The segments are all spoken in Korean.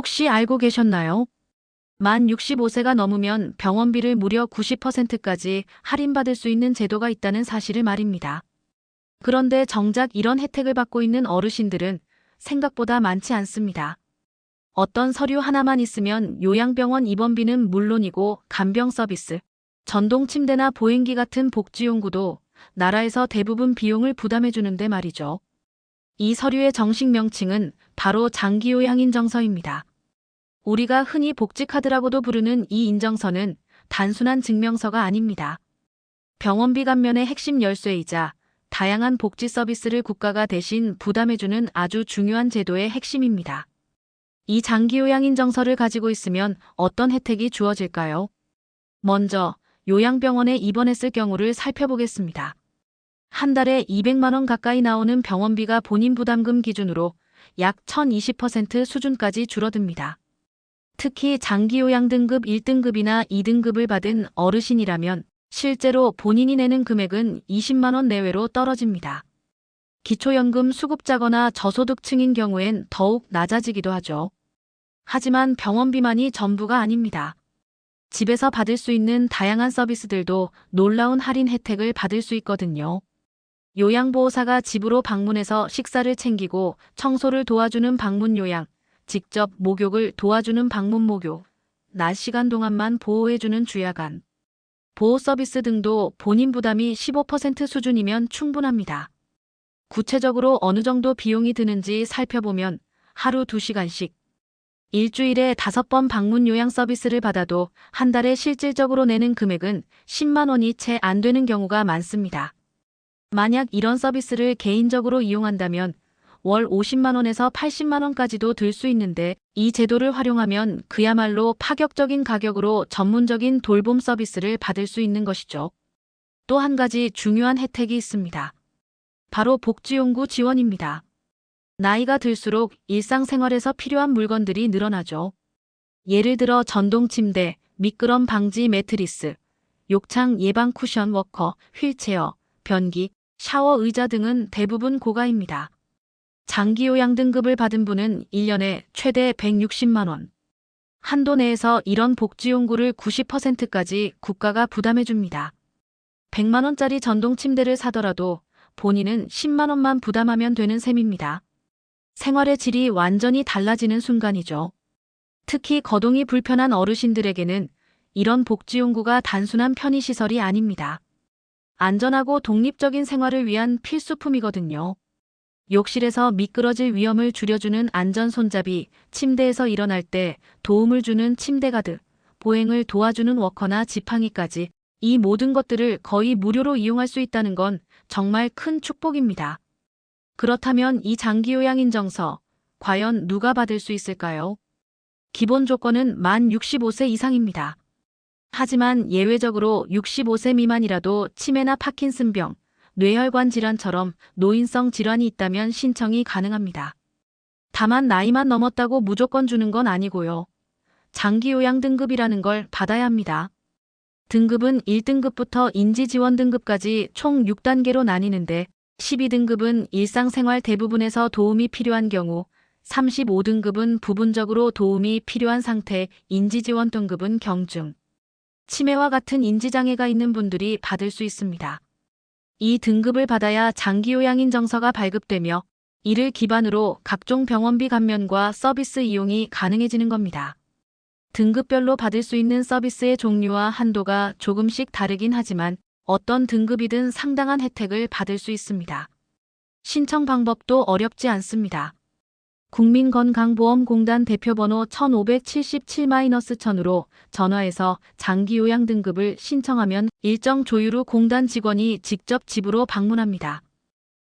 혹시 알고 계셨나요? 만 65세가 넘으면 병원비를 무려 90%까지 할인받을 수 있는 제도가 있다는 사실을 말입니다. 그런데 정작 이런 혜택을 받고 있는 어르신들은 생각보다 많지 않습니다. 어떤 서류 하나만 있으면 요양병원 입원비는 물론이고 간병 서비스, 전동 침대나 보행기 같은 복지용구도 나라에서 대부분 비용을 부담해주는데 말이죠. 이 서류의 정식 명칭은 바로 장기요양인정서입니다. 우리가 흔히 복지카드라고도 부르는 이 인정서는 단순한 증명서가 아닙니다. 병원비 감면의 핵심 열쇠이자 다양한 복지 서비스를 국가가 대신 부담해주는 아주 중요한 제도의 핵심입니다. 이 장기요양인정서를 가지고 있으면 어떤 혜택이 주어질까요? 먼저 요양병원에 입원했을 경우를 살펴보겠습니다. 한 달에 200만 원 가까이 나오는 병원비가 본인 부담금 기준으로 약 1020% 수준까지 줄어듭니다. 특히 장기요양 등급 1등급이나 2등급을 받은 어르신이라면 실제로 본인이 내는 금액은 20만 원 내외로 떨어집니다. 기초연금 수급자거나 저소득층인 경우엔 더욱 낮아지기도 하죠. 하지만 병원비만이 전부가 아닙니다. 집에서 받을 수 있는 다양한 서비스들도 놀라운 할인 혜택을 받을 수 있거든요. 요양보호사가 집으로 방문해서 식사를 챙기고 청소를 도와주는 방문요양, 직접 목욕을 도와주는 방문목욕, 낮 시간 동안만 보호해주는 주야간, 보호 서비스 등도 본인 부담이 15% 수준이면 충분합니다. 구체적으로 어느 정도 비용이 드는지 살펴보면 하루 2시간씩, 일주일에 5번 방문 요양 서비스를 받아도 한 달에 실질적으로 내는 금액은 10만 원이 채 안 되는 경우가 많습니다. 만약 이런 서비스를 개인적으로 이용한다면 월 50만 원에서 80만 원까지도 들 수 있는데 이 제도를 활용하면 그야말로 파격적인 가격으로 전문적인 돌봄 서비스를 받을 수 있는 것이죠. 또 한 가지 중요한 혜택이 있습니다. 바로 복지용구 지원입니다. 나이가 들수록 일상생활에서 필요한 물건들이 늘어나죠. 예를 들어 전동 침대, 미끄럼 방지 매트리스, 욕창 예방 쿠션 워커, 휠체어, 변기, 샤워 의자 등은 대부분 고가입니다. 장기요양 등급을 받은 분은 1년에 최대 160만 원. 한도 내에서 이런 복지용구를 90%까지 국가가 부담해줍니다. 100만 원짜리 전동 침대를 사더라도 본인은 10만 원만 부담하면 되는 셈입니다. 생활의 질이 완전히 달라지는 순간이죠. 특히 거동이 불편한 어르신들에게는 이런 복지용구가 단순한 편의시설이 아닙니다. 안전하고 독립적인 생활을 위한 필수품이거든요. 욕실에서 미끄러질 위험을 줄여주는 안전 손잡이, 침대에서 일어날 때 도움을 주는 침대가드, 보행을 도와주는 워커나 지팡이까지 이 모든 것들을 거의 무료로 이용할 수 있다는 건 정말 큰 축복입니다. 그렇다면 이 장기요양인정서, 과연 누가 받을 수 있을까요? 기본 조건은 만 65세 이상입니다. 하지만 예외적으로 65세 미만이라도 치매나 파킨슨병, 뇌혈관 질환처럼 노인성 질환이 있다면 신청이 가능합니다. 다만 나이만 넘었다고 무조건 주는 건 아니고요. 장기요양 등급이라는 걸 받아야 합니다. 등급은 1등급부터 인지지원 등급까지 총 6단계로 나뉘는데 12등급은 일상생활 대부분에서 도움이 필요한 경우, 35등급은 부분적으로 도움이 필요한 상태, 인지지원 등급은 경중, 치매와 같은 인지장애가 있는 분들이 받을 수 있습니다. 이 등급을 받아야 장기요양인정서가 발급되며 이를 기반으로 각종 병원비 감면과 서비스 이용이 가능해지는 겁니다. 등급별로 받을 수 있는 서비스의 종류와 한도가 조금씩 다르긴 하지만 어떤 등급이든 상당한 혜택을 받을 수 있습니다. 신청 방법도 어렵지 않습니다. 국민건강보험공단 대표번호 1577-1000으로 전화해서 장기요양 등급을 신청하면 일정 조율 후 공단 직원이 직접 집으로 방문합니다.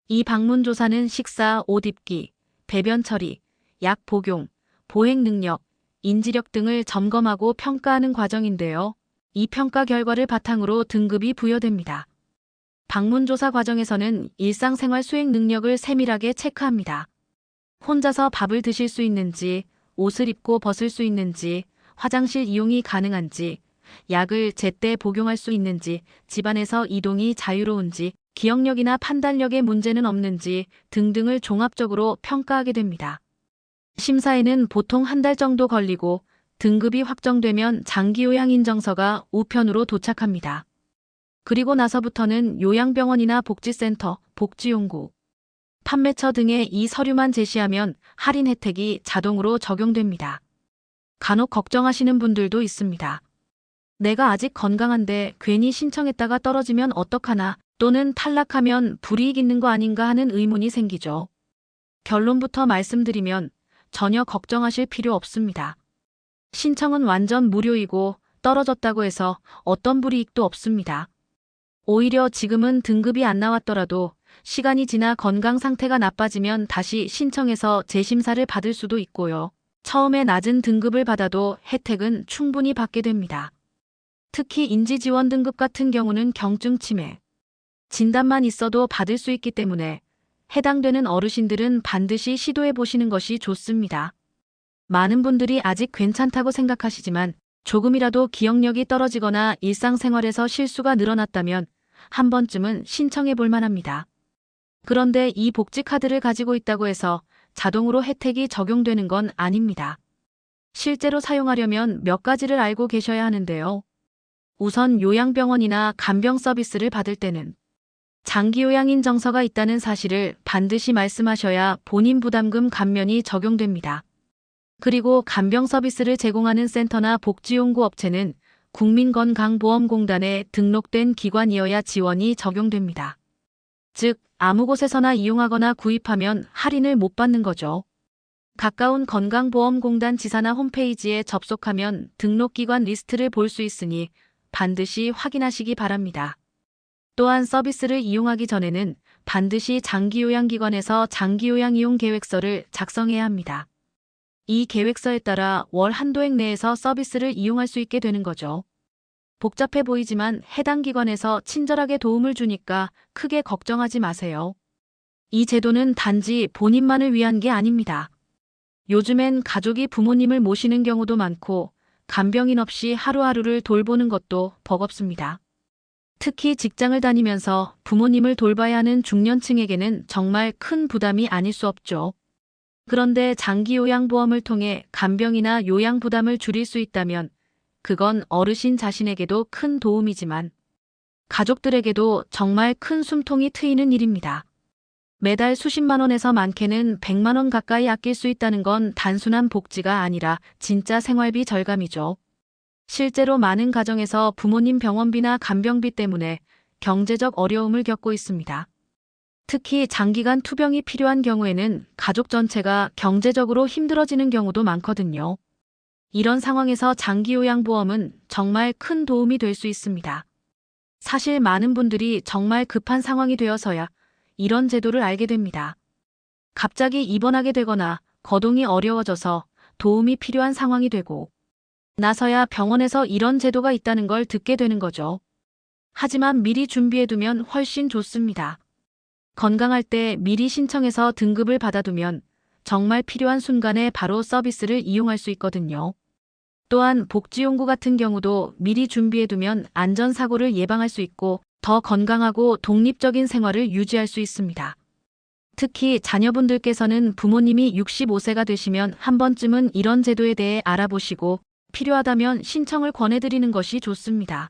이 방문 조사는 식사, 옷 입기, 배변 처리, 약 복용, 보행 능력, 인지력 등을 점검하고 평가하는 과정인데요. 이 평가 결과를 바탕으로 등급이 부여됩니다. 방문조사 과정에서는 일상생활 수행 능력을 세밀하게 체크합니다. 혼자서 밥을 드실 수 있는지, 옷을 입고 벗을 수 있는지, 화장실 이용이 가능한지, 약을 제때 복용할 수 있는지, 집안에서 이동이 자유로운지, 기억력이나 판단력에 문제는 없는지 등등을 종합적으로 평가하게 됩니다. 심사에는 보통 한 달 정도 걸리고 등급이 확정되면 장기요양 인정서가 우편으로 도착합니다. 그리고 나서부터는 요양병원이나 복지센터, 복지용구, 판매처 등에 이 서류만 제시하면 할인 혜택이 자동으로 적용됩니다. 간혹 걱정하시는 분들도 있습니다. 내가 아직 건강한데 괜히 신청했다가 떨어지면 어떡하나 또는 탈락하면 불이익 있는 거 아닌가 하는 의문이 생기죠. 결론부터 말씀드리면 전혀 걱정하실 필요 없습니다. 신청은 완전 무료이고 떨어졌다고 해서 어떤 불이익도 없습니다. 오히려 지금은 등급이 안 나왔더라도 시간이 지나 건강 상태가 나빠지면 다시 신청해서 재심사를 받을 수도 있고요. 처음에 낮은 등급을 받아도 혜택은 충분히 받게 됩니다. 특히 인지지원 등급 같은 경우는 경증 치매, 진단만 있어도 받을 수 있기 때문에 해당되는 어르신들은 반드시 시도해 보시는 것이 좋습니다. 많은 분들이 아직 괜찮다고 생각하시지만 조금이라도 기억력이 떨어지거나 일상생활에서 실수가 늘어났다면 한 번쯤은 신청해 볼 만합니다. 그런데 이 복지카드를 가지고 있다고 해서 자동으로 혜택이 적용되는 건 아닙니다. 실제로 사용하려면 몇 가지를 알고 계셔야 하는데요. 우선 요양병원이나 간병 서비스를 받을 때는 장기요양인정서가 있다는 사실을 반드시 말씀하셔야 본인 부담금 감면이 적용됩니다. 그리고 간병 서비스를 제공하는 센터나 복지용구 업체는 국민건강보험공단에 등록된 기관이어야 지원이 적용됩니다. 즉, 아무 곳에서나 이용하거나 구입하면 할인을 못 받는 거죠. 가까운 건강보험공단 지사나 홈페이지에 접속하면 등록기관 리스트를 볼 수 있으니 반드시 확인하시기 바랍니다. 또한 서비스를 이용하기 전에는 반드시 장기요양기관에서 장기요양 이용 계획서를 작성해야 합니다. 이 계획서에 따라 월 한도액 내에서 서비스를 이용할 수 있게 되는 거죠. 복잡해 보이지만 해당 기관에서 친절하게 도움을 주니까 크게 걱정하지 마세요. 이 제도는 단지 본인만을 위한 게 아닙니다. 요즘엔 가족이 부모님을 모시는 경우도 많고 간병인 없이 하루하루를 돌보는 것도 버겁습니다. 특히 직장을 다니면서 부모님을 돌봐야 하는 중년층에게는 정말 큰 부담이 아닐 수 없죠. 그런데 장기요양보험을 통해 간병이나 요양 부담을 줄일 수 있다면 그건 어르신 자신에게도 큰 도움이지만 가족들에게도 정말 큰 숨통이 트이는 일입니다. 매달 수십만 원에서 많게는 100만 원 가까이 아낄 수 있다는 건 단순한 복지가 아니라 진짜 생활비 절감이죠. 실제로 많은 가정에서 부모님 병원비나 간병비 때문에 경제적 어려움을 겪고 있습니다. 특히 장기간 투병이 필요한 경우에는 가족 전체가 경제적으로 힘들어지는 경우도 많거든요. 이런 상황에서 장기요양보험은 정말 큰 도움이 될 수 있습니다. 사실 많은 분들이 정말 급한 상황이 되어서야 이런 제도를 알게 됩니다. 갑자기 입원하게 되거나 거동이 어려워져서 도움이 필요한 상황이 되고 나서야 병원에서 이런 제도가 있다는 걸 듣게 되는 거죠. 하지만 미리 준비해두면 훨씬 좋습니다. 건강할 때 미리 신청해서 등급을 받아두면 정말 필요한 순간에 바로 서비스를 이용할 수 있거든요. 또한 복지용구 같은 경우도 미리 준비해두면 안전사고를 예방할 수 있고 더 건강하고 독립적인 생활을 유지할 수 있습니다. 특히 자녀분들께서는 부모님이 65세가 되시면 한 번쯤은 이런 제도에 대해 알아보시고 필요하다면 신청을 권해드리는 것이 좋습니다.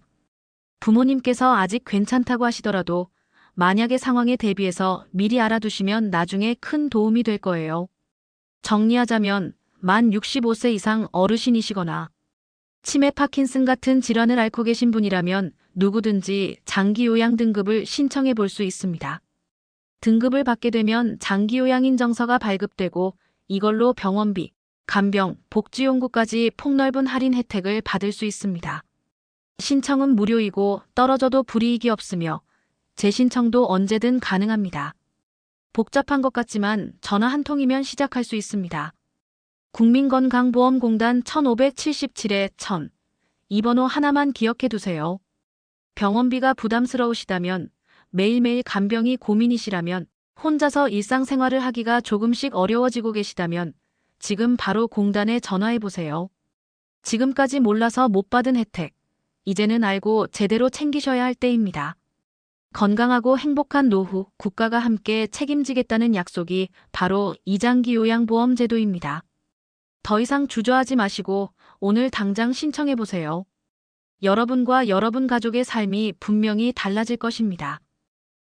부모님께서 아직 괜찮다고 하시더라도 만약의 상황에 대비해서 미리 알아두시면 나중에 큰 도움이 될 거예요. 정리하자면 만 65세 이상 어르신이시거나 치매 파킨슨 같은 질환을 앓고 계신 분이라면 누구든지 장기요양 등급을 신청해 볼 수 있습니다. 등급을 받게 되면 장기요양인정서가 발급되고 이걸로 병원비, 간병, 복지용구까지 폭넓은 할인 혜택을 받을 수 있습니다. 신청은 무료이고 떨어져도 불이익이 없으며 재신청도 언제든 가능합니다. 복잡한 것 같지만 전화 한 통이면 시작할 수 있습니다. 국민건강보험공단 1577-1000 이 번호 하나만 기억해 두세요. 병원비가 부담스러우시다면 매일매일 간병이 고민이시라면 혼자서 일상생활을 하기가 조금씩 어려워지고 계시다면 지금 바로 공단에 전화해 보세요. 지금까지 몰라서 못 받은 혜택, 이제는 알고 제대로 챙기셔야 할 때입니다. 건강하고 행복한 노후, 국가가 함께 책임지겠다는 약속이 바로 이장기요양보험 제도입니다. 더 이상 주저하지 마시고 오늘 당장 신청해 보세요. 여러분과 여러분 가족의 삶이 분명히 달라질 것입니다.